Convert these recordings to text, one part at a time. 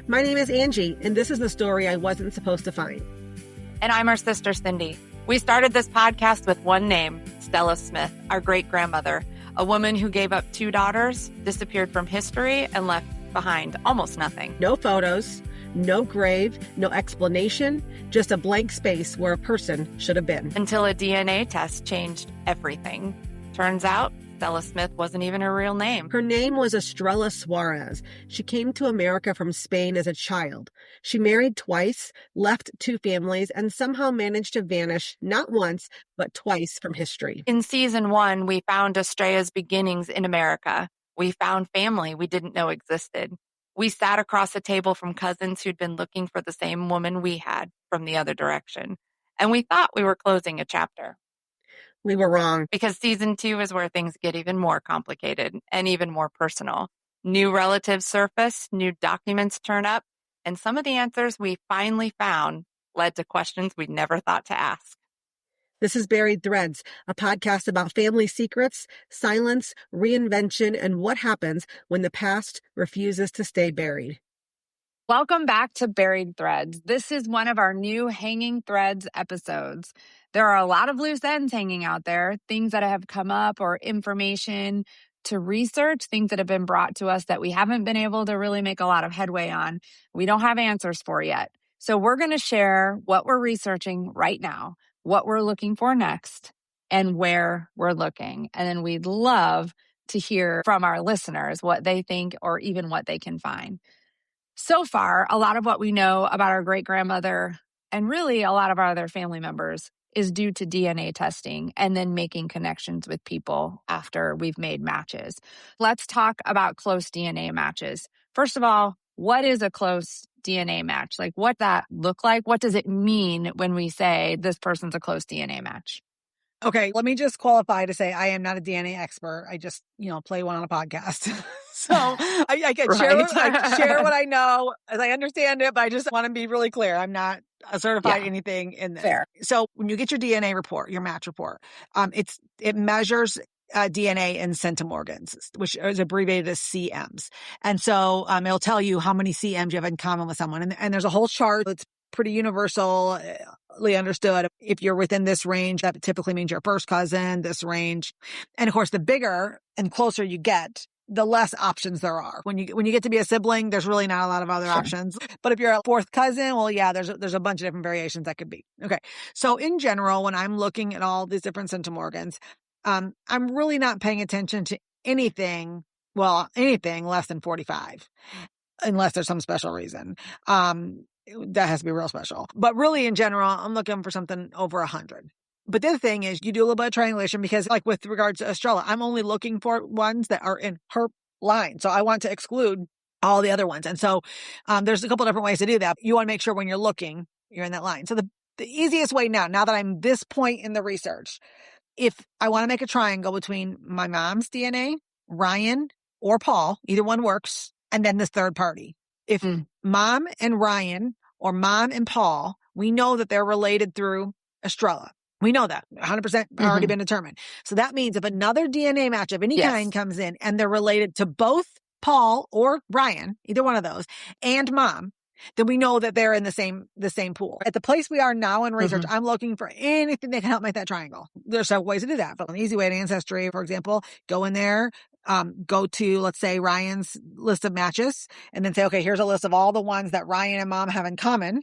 My name is Angie, and this is the story I wasn't supposed to find. And I'm our sister, Cindy. We started this podcast with one name, Stella Smith, our great-grandmother, a woman who gave up 2 daughters, disappeared from history, and left behind almost nothing. No photos, no grave, no explanation, just a blank space where a person should have been. Until a DNA test changed everything. Turns out, Stella Smith wasn't even her real name. Her name was Estrella Suarez. She came to America from Spain as a child. She married twice, left 2 families, and somehow managed to vanish not once, but twice from history. In season 1, we found Estrella's beginnings in America. We found family we didn't know existed. We sat across a table from cousins who'd been looking for the same woman we had from the other direction. And we thought we were closing a chapter. We were wrong. Because season 2 is where things get even more complicated and even more personal. New relatives surface, new documents turn up, and some of the answers we finally found led to questions we'd never thought to ask. This is Buried Threads, a podcast about family secrets, silence, reinvention, and what happens when the past refuses to stay buried. Welcome back to Buried Threads. This is one of our new Hanging Threads episodes. There are a lot of loose ends hanging out there, things that have come up or information to research, things that have been brought to us that we haven't been able to really make a lot of headway on. We don't have answers for yet. So we're going to share what we're researching right now, what we're looking for next, and where we're looking. And then we'd love to hear from our listeners what they think or even what they can find. So far, a lot of what we know about our great-grandmother and really a lot of our other family members is due to DNA testing and then making connections with people after we've made matches. Let's talk about close DNA matches. First of all, what is a close DNA match? Like, what that look like? What does it mean when we say this person's a close DNA match? Okay, let me just qualify to say I am not a DNA expert. I just, play one on a podcast. So I can share what I know as I understand it, but I just want to be really clear. I'm not a certified anything in this. Fair. So when you get your DNA report, your match report, it measures DNA in centimorgans, which is abbreviated as CMs. And so it'll tell you how many CMs you have in common with someone. And there's a whole chart that's pretty universally understood. If you're within this range, that typically means your first cousin, this range. And of course, the bigger and closer you get, the less options there are. When you get to be a sibling, there's really not a lot of other options. But if you're a fourth cousin, well, yeah, there's a bunch of different variations that could be. Okay. So in general, when I'm looking at all these different centimorgans, I'm really not paying attention to anything less than 45, unless there's some special reason. That has to be real special. But really, in general, I'm looking for something over 100. But the other thing is you do a little bit of triangulation because, like with regards to Estrella, I'm only looking for ones that are in her line. So I want to exclude all the other ones. And so there's a couple different ways to do that. You want to make sure when you're looking, you're in that line. So the easiest way now that I'm this point in the research, if I want to make a triangle between my mom's DNA, Ryan, or Paul, either one works, and then this third party. If mom and Ryan or mom and Paul, we know that they're related through Estrella. We know that 100% already been determined. So that means if another DNA match of any kind comes in and they're related to both Paul or Ryan, either one of those, and mom, then we know that they're in the same pool. At the place we are now in research, I'm looking for anything that can help make that triangle. There's several ways to do that. But an easy way to Ancestry, for example, go in there, go to, let's say, Ryan's list of matches, and then say, okay, here's a list of all the ones that Ryan and mom have in common.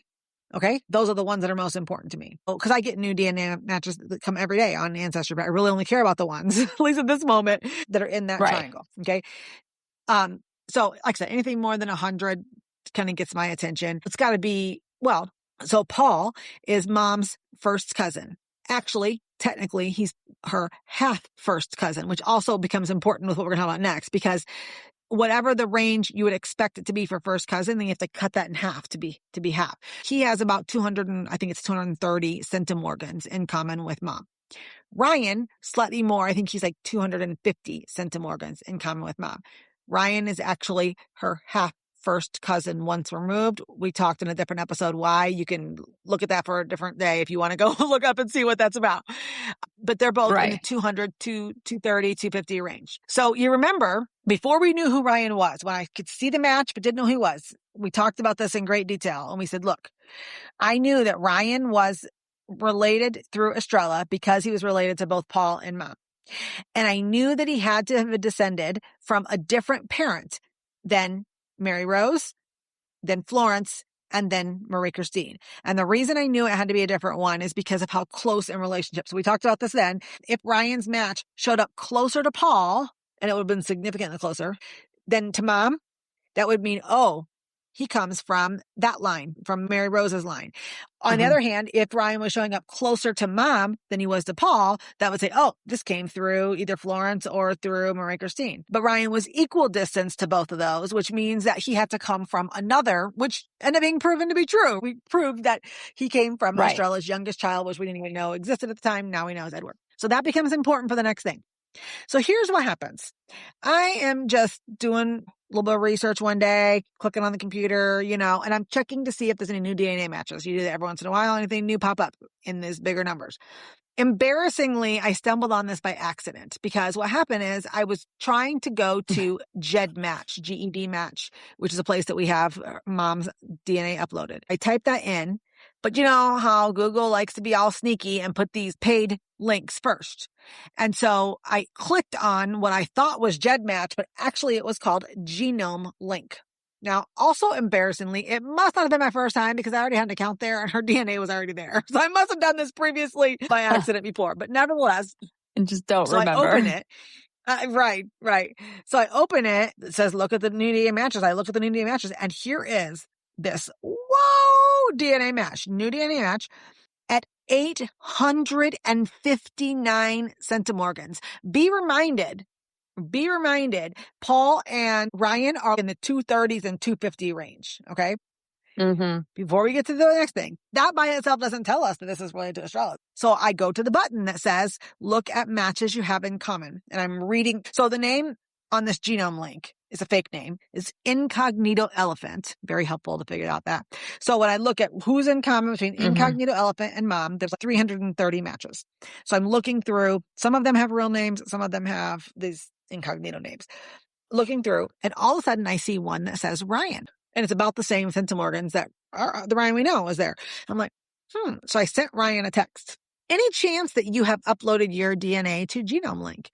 Okay, those are the ones that are most important to me. Because I get new DNA matches that come every day on Ancestry, but I really only care about the ones, at least at this moment, that are in that triangle. Okay. So like I said, anything more than 100 kind of gets my attention. It's got to be, so Paul is mom's first cousin. Actually, technically, he's her half first cousin, which also becomes important with what we're going to talk about next, because whatever the range you would expect it to be for first cousin, then you have to cut that in half to be half. He has about 230 centimorgans in common with mom. Ryan, slightly more. I think he's like 250 centimorgans in common with mom. Ryan is actually her half first cousin once removed. We talked in a different episode why. You can look at that for a different day if you want to go look up and see what that's about. But they're both in the 200, 230, 250 range. So you remember before we knew who Ryan was, when I could see the match but didn't know who he was, we talked about this in great detail. And we said, look, I knew that Ryan was related through Estrella because he was related to both Paul and Mom. And I knew that he had to have descended from a different parent than Mary Rose, then Florence, and then Marie Christine. And the reason I knew it had to be a different one is because of how close in relationship. So we talked about this then. If Ryan's match showed up closer to Paul, and it would have been significantly closer than to Mom, that would mean, oh, he comes from that line, from Mary Rose's line. On the other hand, if Ryan was showing up closer to Mom than he was to Paul, that would say, oh, this came through either Florence or through Marie Christine. But Ryan was equal distance to both of those, which means that he had to come from another, which ended up being proven to be true. We proved that he came from Estrella's youngest child, which we didn't even know existed at the time. Now we know is Edward. So that becomes important for the next thing. So here's what happens. I am just doing a little bit of research one day, clicking on the computer, and I'm checking to see if there's any new DNA matches. You do that every once in a while, anything new pop up in these bigger numbers. Embarrassingly, I stumbled on this by accident because what happened is I was trying to go to GEDmatch, GEDmatch, which is a place that we have Mom's DNA uploaded. I typed that in, but you know how Google likes to be all sneaky and put these paid links first. And so I clicked on what I thought was GEDmatch, but actually it was called Genome Link. Now, also embarrassingly, it must not have been my first time because I already had an account there and her DNA was already there. So I must have done this previously by accident before, but nevertheless. And just don't remember. I open it. Right. So I open it. It says, look at the new DNA matches. I look at the new DNA matches and here is this, DNA match, new DNA match at 859 centimorgans. Be reminded, Paul and Ryan are in the 230s and 250 range. Okay. Before we get to the next thing, that by itself doesn't tell us that this is related to Estrella. So I go to the button that says, look at matches you have in common. And I'm reading. So the name on this genome link is a fake name. It's Incognito Elephant. Very helpful to figure out that. So when I look at who's in common between Incognito Elephant and Mom, there's like 330 matches. So I'm looking through. Some of them have real names. Some of them have these incognito names. Looking through, and all of a sudden I see one that says Ryan. And it's about the same centimorgans that are the Ryan we know is there. I'm like, So I sent Ryan a text. Any chance that you have uploaded your DNA to Genome Link?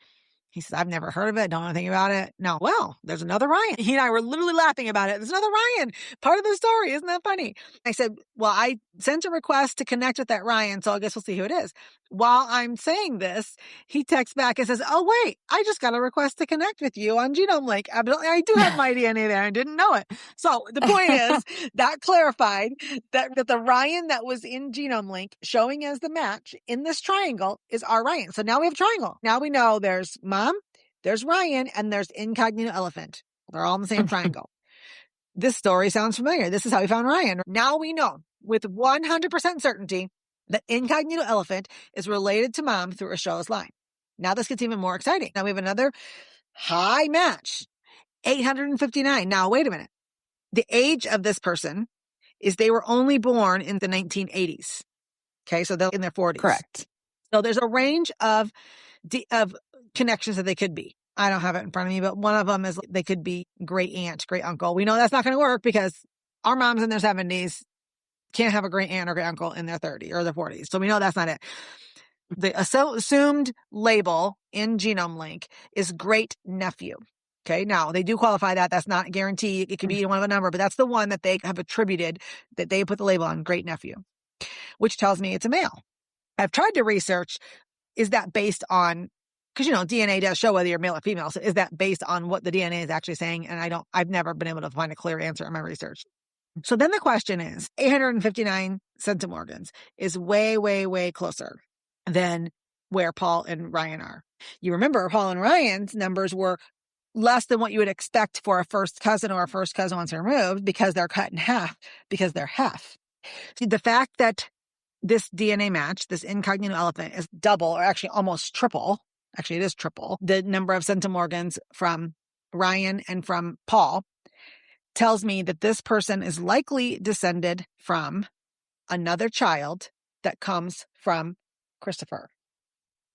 He says, I've never heard of it. Don't know anything about it. No, well, there's another Ryan. He and I were literally laughing about it. There's another Ryan. Part of the story. Isn't that funny? I said, well, I sent a request to connect with that Ryan, so I guess we'll see who it is. While I'm saying this, he texts back and says, oh, wait, I just got a request to connect with you on Genome Link. I do have my DNA there. I didn't know it. So the point is that clarified that the Ryan that was in Genome Link showing as the match in this triangle is our Ryan. So now we have a triangle. Now we know there's Mom, there's Ryan, and there's Incognito Elephant. They're all in the same triangle. This story sounds familiar. This is how we found Ryan. Now we know with 100% certainty that Incognito Elephant is related to Mom through Estrella's line. Now this gets even more exciting. Now we have another high match, 859. Now, wait a minute. The age of this person is they were only born in the 1980s. Okay, so they're in their 40s. Correct. So there's a range of connections that they could be. I don't have it in front of me, but one of them is they could be great aunt, great uncle. We know that's not going to work because our moms in their 70s can't have a great aunt or great uncle in their 30s or their 40s. So we know that's not it. The assumed label in Genome Link is great nephew. Okay. Now they do qualify that. That's not a guarantee. It could be one of a number, but that's the one that they have attributed that they put the label on great nephew, which tells me it's a male. I've tried to research, is that based on, because, DNA does show whether you're male or female. So is that based on what the DNA is actually saying? And I've never been able to find a clear answer in my research. So then the question is 859 centimorgans is way, way, way closer than where Paul and Ryan are. You remember Paul and Ryan's numbers were less than what you would expect for a first cousin or a first cousin once removed because they're cut in half, because they're half. The fact that this DNA match, this Incognito Elephant, is double or actually almost triple. Actually, it is triple the number of centimorgans from Ryan and from Paul tells me that this person is likely descended from another child that comes from Christopher.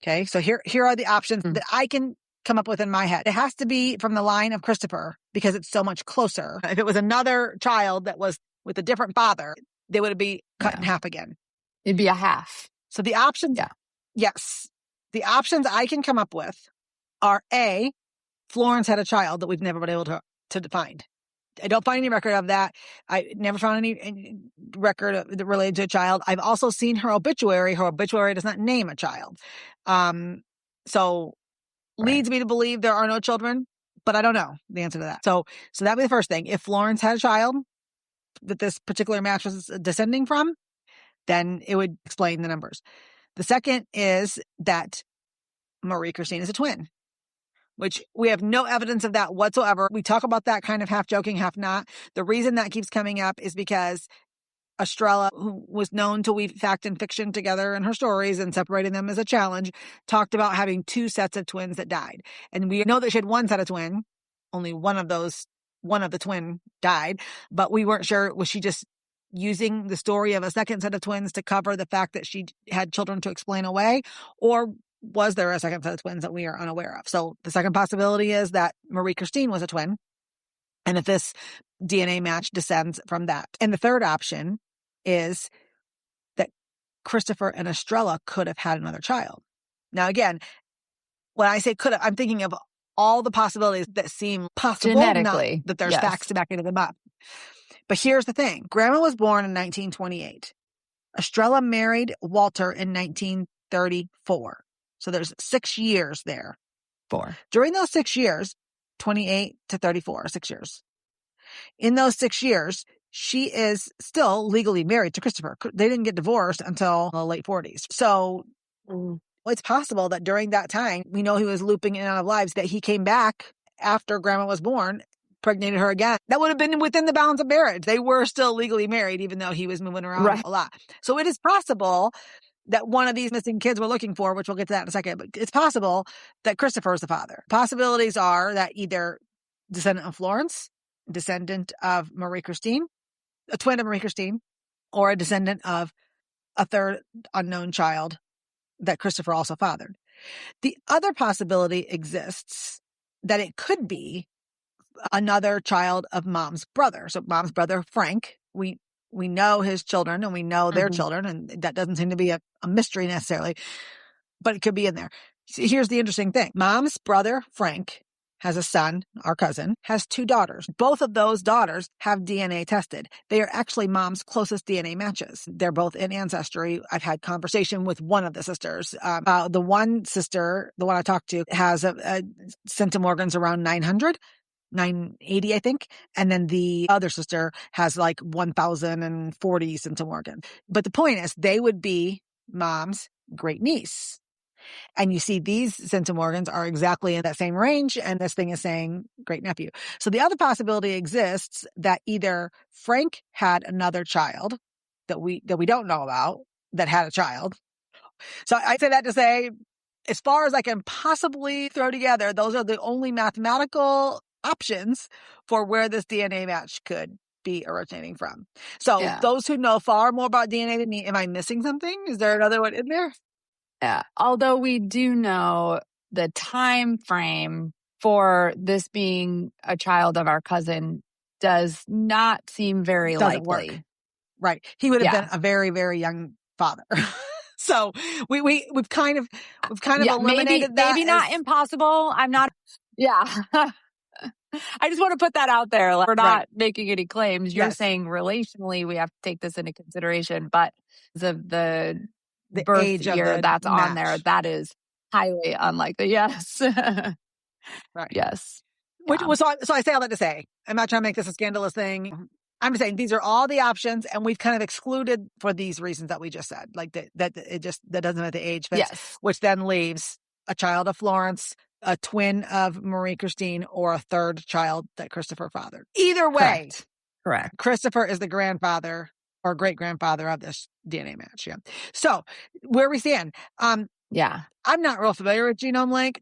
Okay, so here are the options that I can come up with in my head. It has to be from the line of Christopher because it's so much closer. If it was another child that was with a different father, they would be cut in half again. It'd be a half. So the options, yes, the options I can come up with are A, Florence had a child that we've never been able to find. I don't find any record of that. I never found any record related to a child. I've also seen her obituary. Her obituary does not name a child. So leads me to believe there are no children, but I don't know the answer to that. So that'd be the first thing. If Florence had a child that this particular match was descending from, then it would explain the numbers. The second is that Marie Christine is a twin, which we have no evidence of that whatsoever. We talk about that kind of half joking, half not. The reason that keeps coming up is because Estrella, who was known to weave fact and fiction together in her stories and separating them as a challenge, talked about having two sets of twins that died. And we know that she had one set of twin. Only one of the twin died, but we weren't sure, was she just using the story of a second set of twins to cover the fact that she had children to explain away, or was there a second set of twins that we are unaware of? So the second possibility is that Marie Christine was a twin, and that this DNA match descends from that. And the third option is that Christopher and Estrella could have had another child. Now, again, when I say could have, I'm thinking of all the possibilities that seem possible, genetically, not that there's facts to back them up. But here's the thing. Grandma was born in 1928. Estrella married Walter in 1934. So there's 6 years there. 4. During those 6 years, 28 to 34, 6 years. In those 6 years, she is still legally married to Christopher. They didn't get divorced until the late 40s. So it's possible that during that time, we know he was looping in and out of lives, that he came back after Grandma was born, impregnated her again. That would have been within the bounds of marriage. They were still legally married, even though he was moving around a lot. So it is possible that one of these missing kids we're looking for, which we'll get to that in a second, but it's possible that Christopher is the father. Possibilities are that either descendant of Florence, descendant of Marie Christine, a twin of Marie Christine, or a descendant of a third unknown child that Christopher also fathered. The other possibility exists that it could be another child of Mom's brother. So Mom's brother, Frank, we know his children and we know their children, and that doesn't seem to be a mystery necessarily, but it could be in there. So here's the interesting thing. Mom's brother, Frank, has a son, our cousin, has 2 daughters. Both of those daughters have DNA tested. They are actually Mom's closest DNA matches. They're both in Ancestry. I've had conversation with one of the sisters. The one sister, the one I talked to, has a centimorgans around 900. 980, I think. And then the other sister has like 1,040 centimorgan. But the point is, they would be Mom's great niece. And you see these centimorgans are exactly in that same range, and this thing is saying great nephew. So the other possibility exists that either Frank had another child that we don't know about that had a child. So I say that to say, as far as I can possibly throw together, those are the only mathematical options for where this DNA match could be originating from. So those who know far more about DNA than me, am I missing something? Is there another one in there? Yeah. Although we do know the time frame for this being a child of our cousin does not seem very likely. Work. Right. He would have been a very, very young father. So we've kind of eliminated that. Maybe not impossible. I'm not. Yeah. I just want to put that out there. We're not making any claims. You're saying relationally we have to take this into consideration, but the birth age year that's match on there, that is highly unlikely. Yes. Right. Yes. So I say all that to say, I'm not trying to make this a scandalous thing. I'm just saying these are all the options, and we've kind of excluded for these reasons that we just said, like that doesn't have the age fits, which then leaves a child of Florence, a twin of Marie Christine, or a third child that Christopher fathered. Either way, correct. Christopher is the grandfather or great grandfather of this DNA match. Yeah. So where we stand, I'm not real familiar with Genome Link.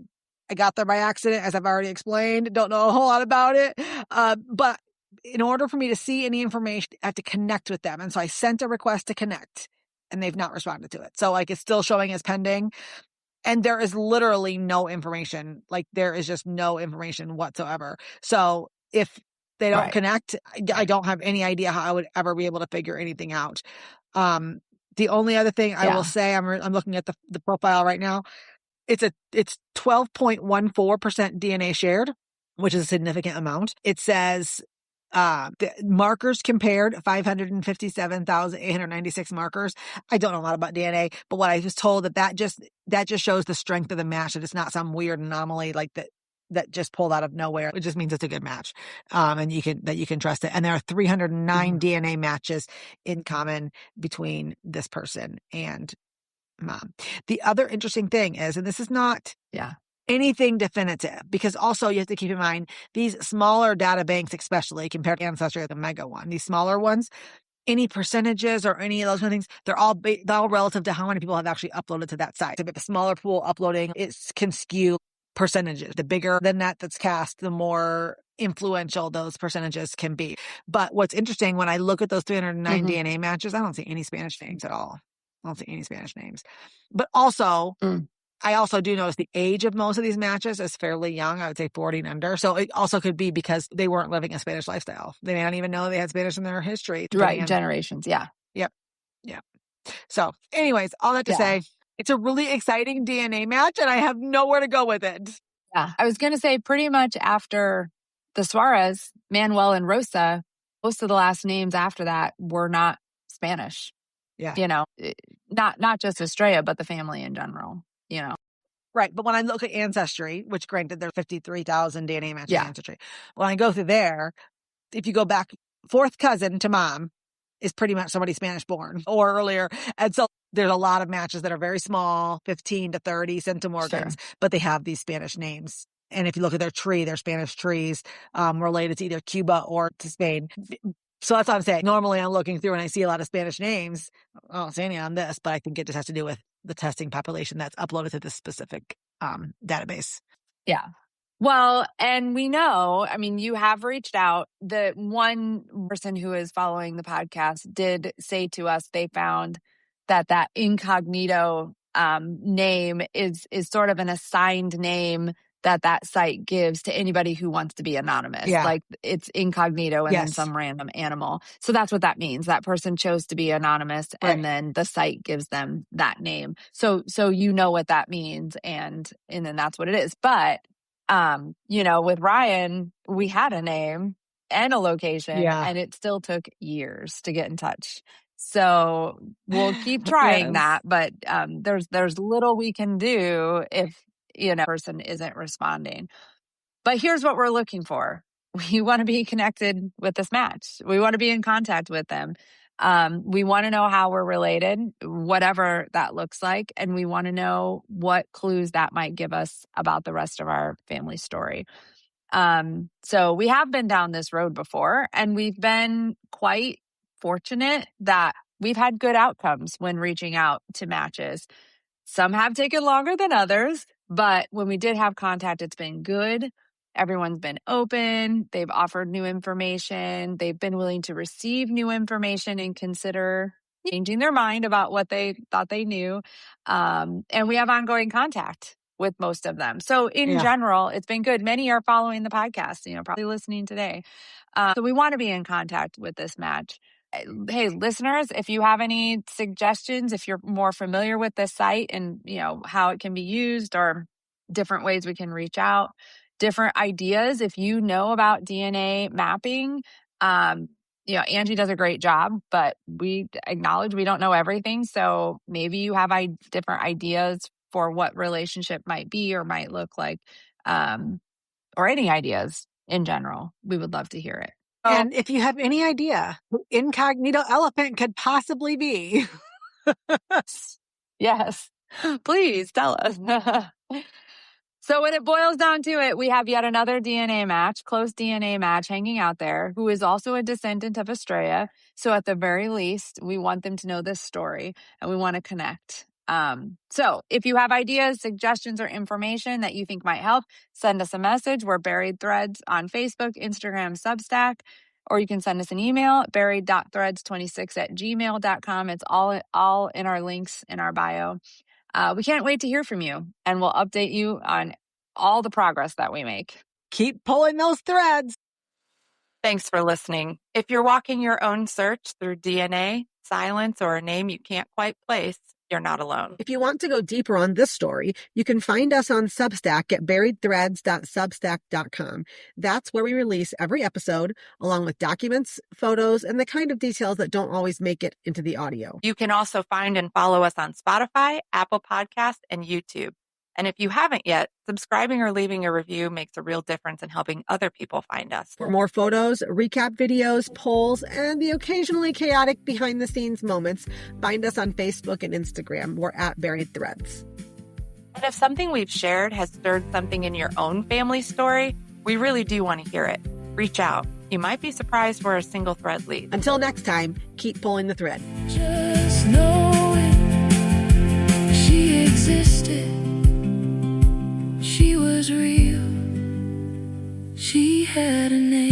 I got there by accident, as I've already explained. Don't know a whole lot about it, but in order for me to see any information, I have to connect with them. And so I sent a request to connect, and they've not responded to it. So like it's still showing as pending. And there is literally no information. Like there is just no information whatsoever. So if they don't connect, I don't have any idea how I would ever be able to figure anything out. The only other thing I will say, I'm looking at the profile right now. It's 12.14% DNA shared, which is a significant amount. It says the markers compared, 557,896 markers. I don't know a lot about DNA, but what I was told that just shows the strength of the match. That it's not some weird anomaly like that just pulled out of nowhere. It just means it's a good match, and you can trust it. And there are 309 DNA matches in common between this person and mom. The other interesting thing is, and this is not anything definitive, because also you have to keep in mind these smaller data banks, especially compared to Ancestry, the mega one, these smaller ones, any percentages or any of those kind of things, they're all relative to how many people have actually uploaded to that site. So if a smaller pool uploading, it can skew percentages. The bigger the net that's cast, the more influential those percentages can be. But what's interesting, when I look at those 309 DNA matches, I don't see any Spanish names at all. I don't see any Spanish names. But also, I also do notice the age of most of these matches is fairly young. I would say 40 and under. So it also could be because they weren't living a Spanish lifestyle. They may not even know they had Spanish in their history. Right. Generations. Yeah. Yep. So anyways, all that to say, it's a really exciting DNA match and I have nowhere to go with it. Yeah. I was going to say pretty much after the Suarez, Manuel and Rosa, most of the last names after that were not Spanish. Yeah. You know, not just Estrella, but the family in general, you know. Right. But when I look at Ancestry, which granted there's 53,000 DNA matches in Ancestry, when I go through there, if you go back, fourth cousin to mom is pretty much somebody Spanish born or earlier. And so there's a lot of matches that are very small, 15 to 30 centimorgans, but they have these Spanish names. And if you look at their tree, they're Spanish trees related to either Cuba or to Spain. So that's what I'm saying. Normally I'm looking through and I see a lot of Spanish names. I don't see any on this, but I think it just has to do with the testing population that's uploaded to this specific database. Yeah. Well, and we know, I mean, you have reached out. The one person who is following the podcast did say to us they found that incognito name is sort of an assigned name that site gives to anybody who wants to be anonymous. Yeah. Like it's incognito and then some random animal. So that's what that means. That person chose to be anonymous and then the site gives them that name. So you know what that means and then that's what it is. But you know, with Ryan, we had a name and a location and it still took years to get in touch. So we'll keep trying that, but there's little we can do if, you know, person isn't responding. But here's what we're looking for. We want to be connected with this match. We want to be in contact with them. We want to know how we're related, whatever that looks like. And we want to know what clues that might give us about the rest of our family story. So we have been down this road before, and we've been quite fortunate that we've had good outcomes when reaching out to matches. Some have taken longer than others, but when we did have contact, it's been good. Everyone's been open. They've offered new information. They've been willing to receive new information and consider changing their mind about what they thought they knew. And we have ongoing contact with most of them. So in general, it's been good. Many are following the podcast, you know, probably listening today. So we want to be in contact with this match. Hey, listeners, if you have any suggestions, if you're more familiar with this site and, you know, how it can be used or different ways we can reach out, different ideas, if you know about DNA mapping, you know, Angie does a great job, but we acknowledge we don't know everything. So maybe you have different ideas for what relationship might be or might look like, or any ideas in general. We would love to hear it. And if you have any idea who Incognito Elephant could possibly be. Yes, please tell us. So when it boils down to it, we have yet another DNA match, close DNA match hanging out there, who is also a descendant of Estrella. So at the very least, we want them to know this story and we want to connect. So if you have ideas, suggestions, or information that you think might help, send us a message. We're Buried Threads on Facebook, Instagram, Substack, or you can send us an email, buried.threads26@gmail.com. It's all in our links in our bio. We can't wait to hear from you, and we'll update you on all the progress that we make. Keep pulling those threads. Thanks for listening. If you're walking your own search through DNA, silence, or a name you can't quite place, you're not alone. If you want to go deeper on this story, you can find us on Substack at buriedthreads.substack.com. That's where we release every episode, along with documents, photos, and the kind of details that don't always make it into the audio. You can also find and follow us on Spotify, Apple Podcasts, and YouTube. And if you haven't yet, subscribing or leaving a review makes a real difference in helping other people find us. For more photos, recap videos, polls, and the occasionally chaotic behind-the-scenes moments, find us on Facebook and Instagram. We're at Buried Threads. And if something we've shared has stirred something in your own family story, we really do want to hear it. Reach out. You might be surprised where a single thread leads. Until next time, keep pulling the thread. Just knowing she existed. She was real. She had a name.